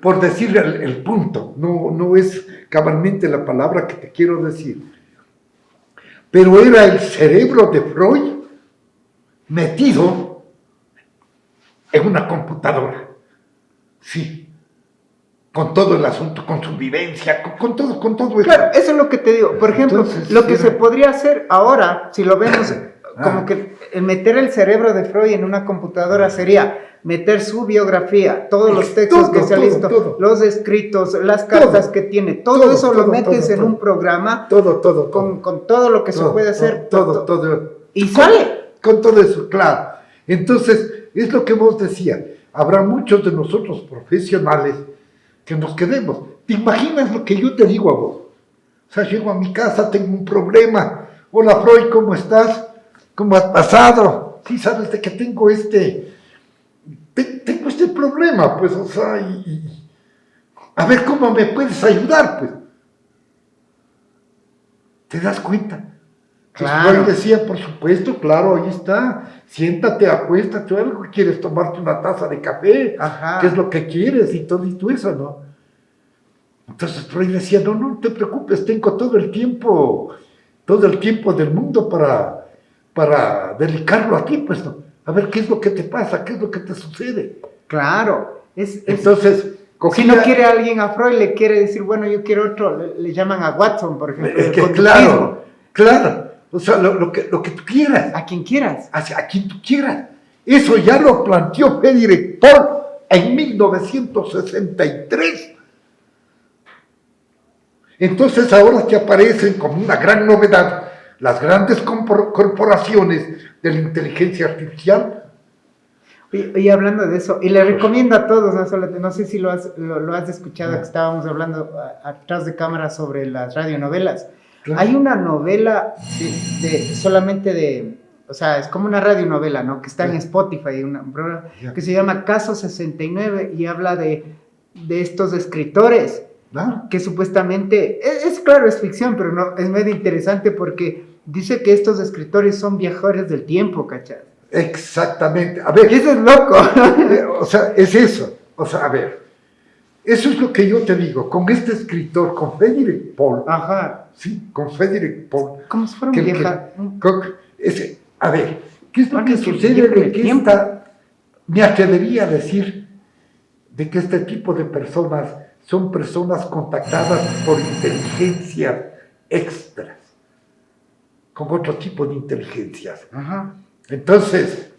por decir el punto, no es cabalmente la palabra que te quiero decir, pero era el cerebro de Freud metido en una computadora, sí, con todo el asunto, con su vivencia, con todo eso. Claro, eso es lo que te digo. Por ejemplo, Entonces, lo que se podría hacer ahora, si lo vemos como que meter el cerebro de Freud en una computadora sería meter su biografía, todos los textos que se han visto, los escritos, las cartas que tiene, todo eso lo metes en un programa con todo lo que se puede hacer. Todo. Y sale. Con todo eso, claro. Entonces, es lo que vos decías. Habrá muchos de nosotros profesionales que nos quedemos. ¿Te imaginas lo que yo te digo a vos? O sea, llego a mi casa, tengo un problema. Hola, Freud, ¿cómo estás? ¿Cómo has pasado? Sí, sabes de que tengo este problema, pues, o sea, a ver cómo me puedes ayudar, pues. ¿Te das cuenta? Claro. Freud decía, por supuesto, claro, ahí está, siéntate, acuéstate, algo, ¿quieres tomarte una taza de café? Ajá. ¿Qué es lo que quieres? Y todo eso, ¿no? Entonces Freud decía, no te preocupes, tengo todo el tiempo del mundo para dedicarlo a ti, pues, ¿no? A ver qué es lo que te pasa, qué es lo que te sucede. Claro. Entonces, si no quiere a alguien a Freud, le quiere decir, bueno, yo quiero otro, le llaman a Watson, por ejemplo. Es que claro, o sea, lo que tú quieras. A quien quieras. A quien tú quieras. Eso ya lo planteó Friedrich Paul en 1963. Entonces ahora te aparecen como una gran novedad las grandes corporaciones de la inteligencia artificial. Y hablando de eso, y le recomiendo a todos, no sé si lo has escuchado, que estábamos hablando atrás de cámara sobre las radionovelas. Claro. Hay una novela solamente de, o sea, es como una radionovela, ¿no? Que está en Spotify, un programa que se llama Caso 69 y habla de estos escritores. Que supuestamente, claro, es ficción, pero no, es medio interesante porque dice que estos escritores son viajeros del tiempo, ¿cachai? Exactamente. A ver. Y eso es loco. O sea, es eso. O sea, a ver. Eso es lo que yo te digo. Con este escritor, con Frederik Pohl. Ajá. Sí, con Frederik Pohl. Como si fuera un vieja. A ver, ¿qué es lo que sucede de que me atrevería a decir de que este tipo de personas son personas contactadas por inteligencias extras, con otro tipo de inteligencias? Ajá. Entonces,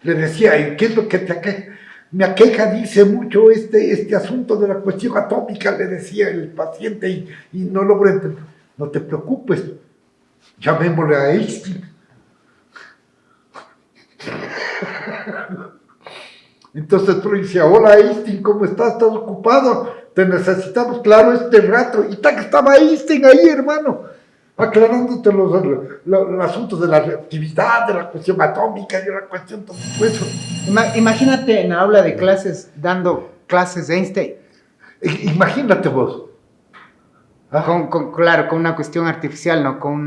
le decía, ¿y qué es lo que te aqueja? Me aqueja, dice mucho este asunto de la cuestión atómica, le decía el paciente, y no logro entender. No te preocupes, llamémosle a Einstein. Entonces tú dices, hola Einstein, ¿cómo estás? ¿Estás ocupado? Te necesitamos, claro, este rato. Y tal que estaba Einstein ahí, hermano, aclarándote los asuntos de la reactividad, de la cuestión atómica, de la cuestión todo eso. Imagínate en aula de clases, dando clases de Einstein. Imagínate vos. Claro, con una cuestión artificial, ¿no? Con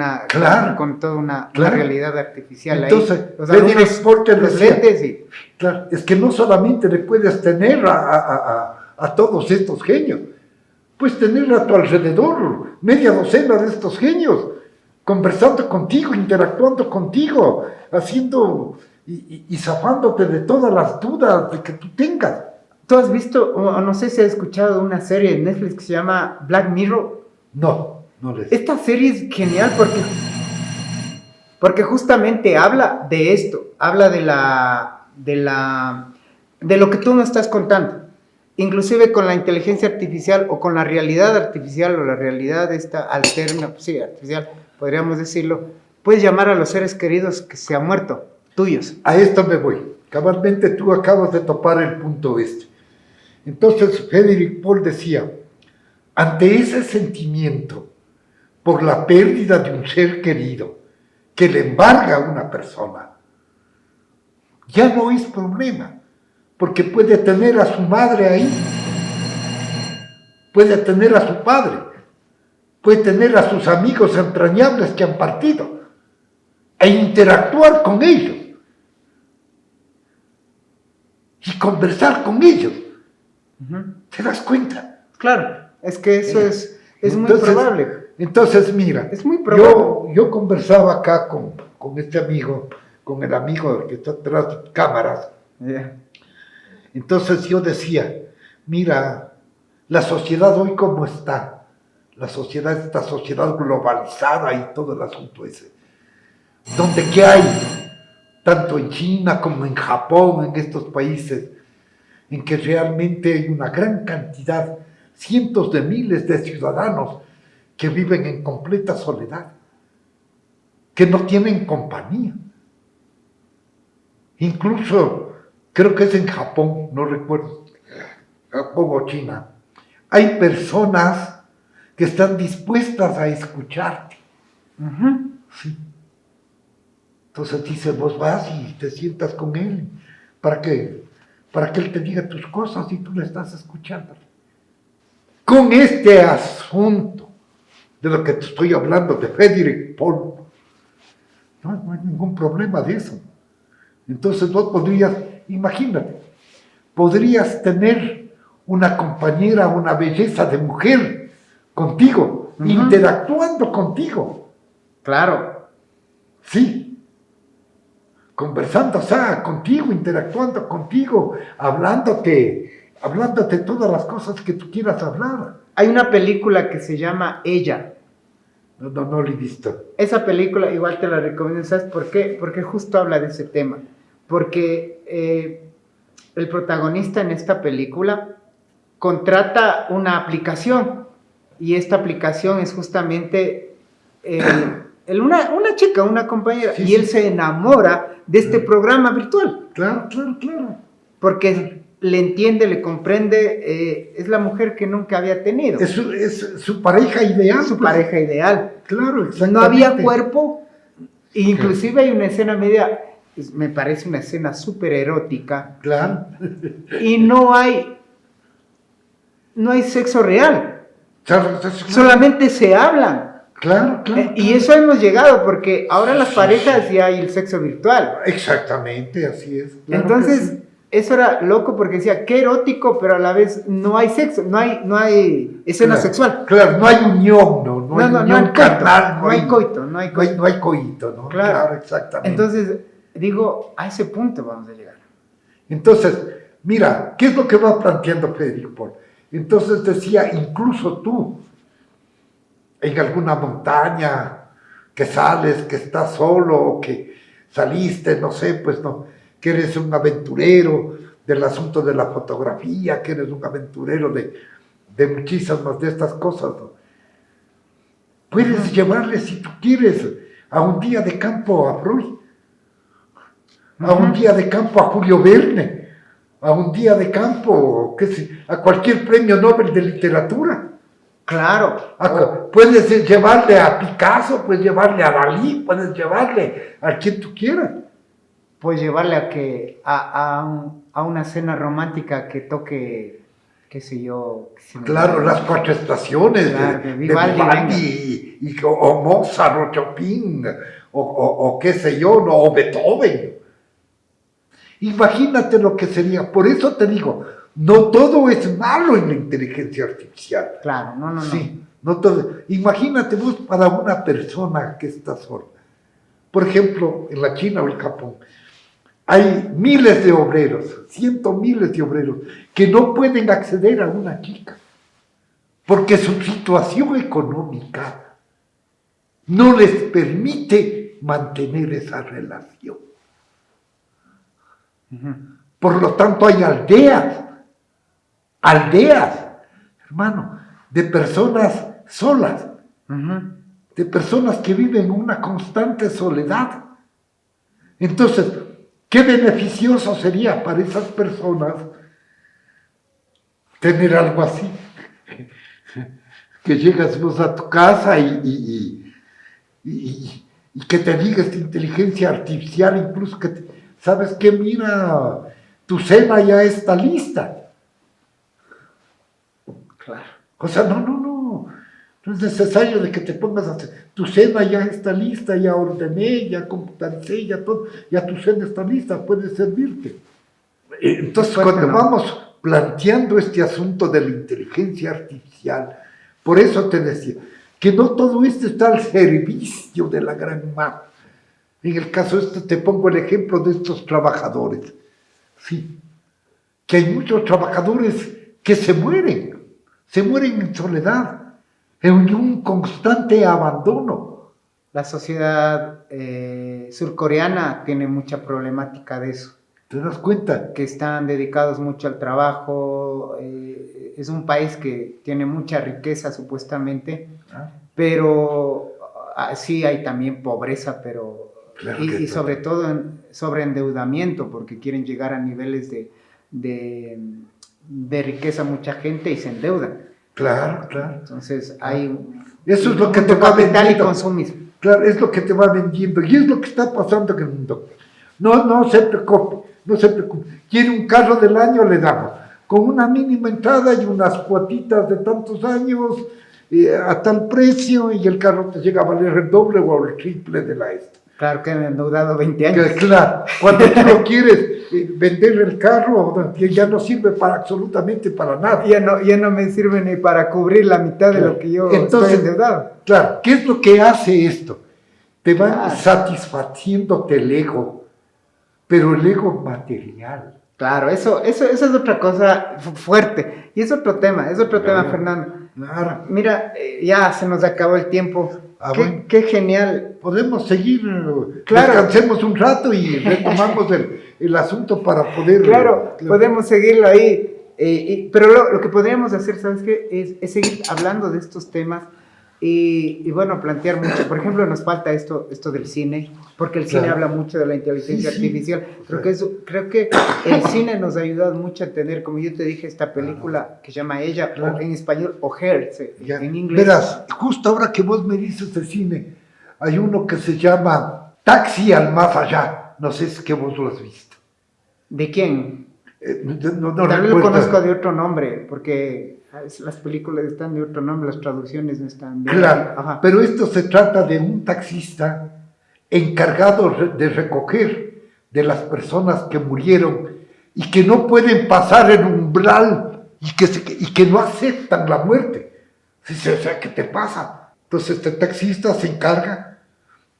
toda una realidad artificial. Entonces, ahí. Los lentes y... Claro, es que no solamente le puedes tener a todos estos genios, puedes tener a tu alrededor media docena de estos genios, conversando contigo, interactuando contigo, haciendo y zafándote de todas las dudas de que tú tengas. ¿Tú has visto, o no sé si has escuchado una serie de Netflix que se llama Black Mirror? No les. Esta serie es genial porque justamente habla de esto, habla de lo que tú nos estás contando, inclusive con la inteligencia artificial o con la realidad artificial o la realidad esta alterna, sí, artificial, podríamos decirlo, puedes llamar a los seres queridos que se han muerto, tuyos. A esto me voy. Cabalmente tú acabas de topar el punto este. Entonces Frederik Pohl decía, ante ese sentimiento por la pérdida de un ser querido que le embarga a una persona, ya no es problema, porque puede tener a su madre ahí, puede tener a su padre, puede tener a sus amigos entrañables que han partido e interactuar con ellos y conversar con ellos. ¿Te das cuenta? Claro, es que eso es muy probable. Entonces, mira, es muy probable. Yo conversaba acá con este amigo, con el amigo que está atrás de cámaras. Yeah. Entonces yo decía, mira, la sociedad hoy cómo está, esta sociedad globalizada y todo el asunto ese, donde que hay, tanto en China como en Japón, en estos países, en que realmente hay una gran cantidad, cientos de miles de ciudadanos que viven en completa soledad, que no tienen compañía. Incluso, creo que es en Japón, no recuerdo, Japón o China, hay personas que están dispuestas a escucharte. Sí. Entonces dice, vos vas y te sientas con él, para que él te diga tus cosas y tú le estás escuchando. Con este asunto de lo que te estoy hablando, de Frederik Pohl, no hay ningún problema de eso. Entonces vos podrías, imagínate, podrías tener una compañera, una belleza de mujer contigo, interactuando contigo. Claro. Sí. Conversando, o sea, contigo, interactuando contigo, hablándote todas las cosas que tú quieras hablar. Hay una película que se llama Ella. No lo he visto. Esa película igual te la recomiendo, ¿sabes por qué? Porque justo habla de ese tema. Porque el protagonista en esta película contrata una aplicación Y esta aplicación es justamente una chica, una compañera, Sí, y sí. él se enamora de este programa virtual, Claro, claro, claro. porque le entiende, le comprende, es la mujer que nunca había tenido, Es su pareja ideal. su pues. pareja ideal. Claro, exactamente. No había cuerpo, e inclusive hay una escena media, me parece una escena súper erótica, Claro. y no hay sexo real, Claro. solamente se hablan. Claro, claro. Y eso hemos llegado, porque ahora en las parejas ya hay el sexo virtual. Exactamente, así es. Claro Entonces, que sí. eso era loco porque decía, qué erótico, pero a la vez no hay sexo, no hay escena Claro, sexual. Claro, no hay unión, ¿no? No hay unión coito, carnal. no hay coito, no hay coito. No hay coito, ¿no? Claro. Exactamente. Entonces, digo, a ese punto vamos a llegar. Entonces, mira, ¿qué es lo que va planteando Frederick Paul? Entonces decía, incluso tú, en alguna montaña, que sales, que estás solo, o que saliste, no sé, pues no, que eres un aventurero del asunto de la fotografía, que eres un aventurero de muchísimas de estas cosas, ¿no? Puedes llevarle, si tú quieres, a un día de campo a Freud, a un día de campo a Julio Verne, a un día de campo, qué sé, a cualquier premio Nobel de literatura. Claro. Puedes llevarle a Picasso, puedes llevarle a Dalí, puedes llevarle a quien tú quieras. Puedes llevarle a una cena romántica que toque, qué sé yo. Claro, las 4 estaciones claro, de Vivaldi o Mozart o Chopin o qué sé yo, ¿no? O Beethoven. Imagínate lo que sería. Por eso te digo, no todo es malo en la inteligencia artificial. Claro, no. Sí, no todo. Imagínate vos para una persona que está sola. Por ejemplo, en la China o el Japón, hay miles de obreros, miles de obreros, que no pueden acceder a una chica, porque su situación económica no les permite mantener esa relación. Por lo tanto, hay aldeas, hermano, de personas solas, de personas que viven una constante soledad. Entonces, qué beneficioso sería para esas personas tener algo así, que llegas vos a tu casa y que te diga esta inteligencia artificial, incluso que ¿sabes qué? Mira, tu cena ya está lista. Claro. O sea, no es necesario de que te pongas a hacer. Tu cena ya está lista, ya ordené, ya computalicé, ya todo, ya tu cena está lista, puede servirte. Entonces, cuando vamos planteando este asunto de la inteligencia artificial, por eso te decía, que no todo esto está al servicio de la gran masa. En el caso te pongo el ejemplo de estos trabajadores. Sí, que hay muchos trabajadores que se mueren en soledad, en un constante abandono. La sociedad surcoreana tiene mucha problemática de eso. ¿Te das cuenta? Que están dedicados mucho al trabajo, es un país que tiene mucha riqueza supuestamente, pero sí hay también pobreza, pero claro y sobre todo sobreendeudamiento, porque quieren llegar a niveles de riqueza mucha gente y se endeudan. Claro. Entonces hay eso es lo que te va capital vendiendo. Y consumismo. Claro, es lo que te va vendiendo y es lo que está pasando en el mundo. No se preocupe. Quiere un carro del año, le damos. Con una mínima entrada y unas cuotitas de tantos años a tal precio y el carro te llega a valer el doble o el triple de la esta. Claro que han endeudado 20 años. Claro, cuando tú no quieres vender el carro, ya no sirve absolutamente para nada. Ya no me sirve ni para cubrir la mitad de lo que yo estoy endeudado. Claro, ¿qué es lo que hace esto? Te va satisfaciéndote el ego, pero el ego material. Claro, eso es otra cosa fuerte. Y es otro tema, Fernando. Claro. Mira, ya se nos acabó el tiempo. Bueno. Qué genial. Podemos seguir, claro. Descansemos un rato y retomamos el asunto para poder... Claro, podemos seguirlo ahí. Pero lo que podríamos hacer, ¿sabes qué? Es seguir hablando de estos temas y bueno, plantear mucho. Por ejemplo, nos falta esto del cine, porque el cine habla mucho de la inteligencia artificial. Creo que el cine nos ha ayudado mucho a tener, como yo te dije, esta película que se llama Ella, o en español, o Her, en inglés. Verás, justo ahora que vos me dices de cine, hay uno que se llama Taxi al Más Allá. No sé si es que vos lo has visto. ¿De quién? No Tal vez lo recuerdo. conozco de otro nombre, porque las películas están de otro nombre, las traducciones no están bien. Claro, Ajá. pero esto se trata de un taxista encargado de recoger de las personas que murieron y que no pueden pasar el umbral y que no aceptan la muerte. Dice, o sea, ¿qué te pasa? Entonces este taxista se encarga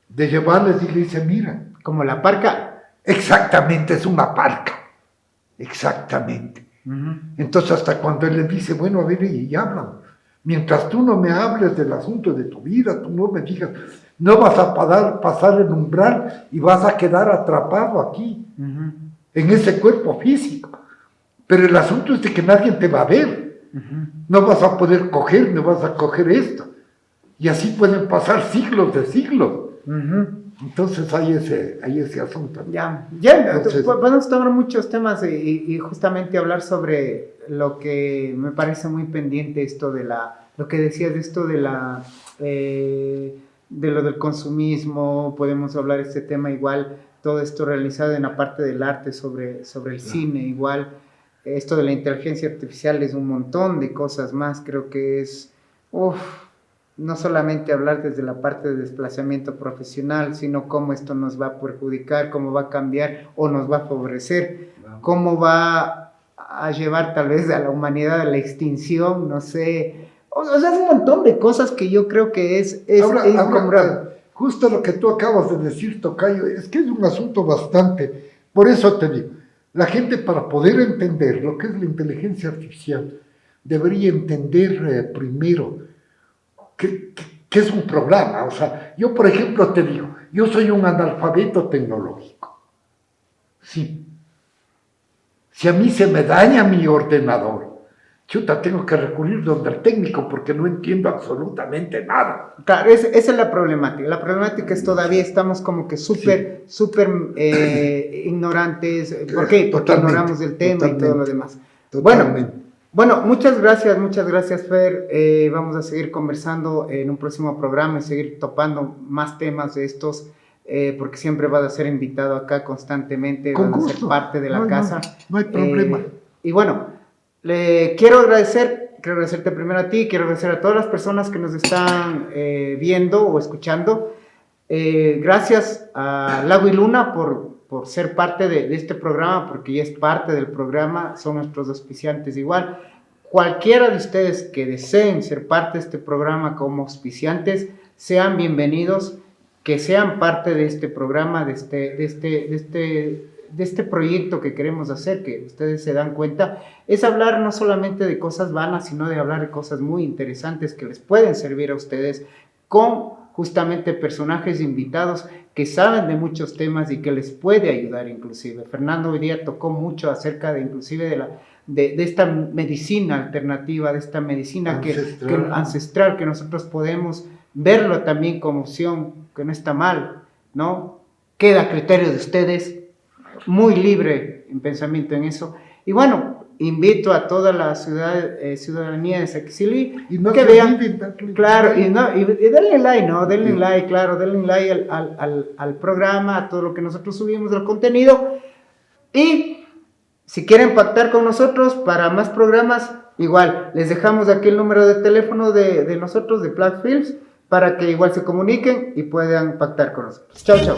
de llevarles y le dice, mira. Como la parca. Exactamente, es una parca. Exactamente. Uh-huh. Entonces hasta cuando él le dice, bueno, a ver, y hablan. Mientras tú no me hables del asunto de tu vida, tú no me digas, no vas a pasar el umbral y vas a quedar atrapado aquí, en ese cuerpo físico. Pero el asunto es de que nadie te va a ver. No vas a poder coger, no vas a coger esto. Y así pueden pasar siglos de siglos. Entonces hay ese asunto. Ya. Entonces, podemos tomar muchos temas y justamente hablar sobre lo que me parece muy pendiente, esto de lo que decías de esto de lo del consumismo. Podemos hablar de este tema igual, todo esto realizado en la parte del arte sobre el cine igual. Esto de la inteligencia artificial es un montón de cosas más, creo que es, no solamente hablar desde la parte de desplazamiento profesional, sino cómo esto nos va a perjudicar, cómo va a cambiar o nos va a favorecer, cómo va a llevar tal vez a la humanidad a la extinción, no sé. O sea, es un montón de cosas que yo creo que es incomparable. Justo lo que tú acabas de decir, Tocayo, es que es un asunto bastante, por eso te digo, la gente para poder entender lo que es la inteligencia artificial, debería entender primero qué es un programa. O sea, yo por ejemplo te digo, yo soy un analfabeto tecnológico. Sí. Si a mí se me daña mi ordenador, chuta, tengo que recurrir donde el técnico porque no entiendo absolutamente nada. Claro, esa es la problemática. La problemática es todavía estamos como que súper ignorantes. ¿Por qué? Porque ignoramos el tema y todo lo demás. Bueno, muchas gracias, Fer. Vamos a seguir conversando en un próximo programa y seguir topando más temas de estos, porque siempre vas a ser invitado acá constantemente, vas a ser parte de la casa. No hay problema. Y bueno, le quiero agradecerte primero a ti, quiero agradecer a todas las personas que nos están viendo o escuchando. Gracias a Lago y Luna por ser parte de este programa, porque ya es parte del programa, son nuestros auspiciantes igual. Cualquiera de ustedes que deseen ser parte de este programa como auspiciantes, sean bienvenidos, que sean parte de este programa, de este proyecto que queremos hacer, que ustedes se dan cuenta, es hablar no solamente de cosas vanas, sino de hablar de cosas muy interesantes que les pueden servir a ustedes, con justamente personajes invitados que saben de muchos temas y que les puede ayudar inclusive. Fernando hoy día tocó mucho acerca de inclusive de esta medicina alternativa, de esta medicina ancestral, que nosotros podemos verlo también como opción, que no está mal, ¿no? Queda a criterio de ustedes, muy libre en pensamiento en eso. Y bueno, invito a toda la ciudadanía de Saquicilí que vean, claro, y denle like, ¿no? Denle like, claro, denle like al programa, a todo lo que nosotros subimos del contenido. Y si quieren pactar con nosotros para más programas, igual, les dejamos aquí el número de teléfono de nosotros, de Black Films, para que igual se comuniquen y puedan pactar con nosotros. Chao, chao.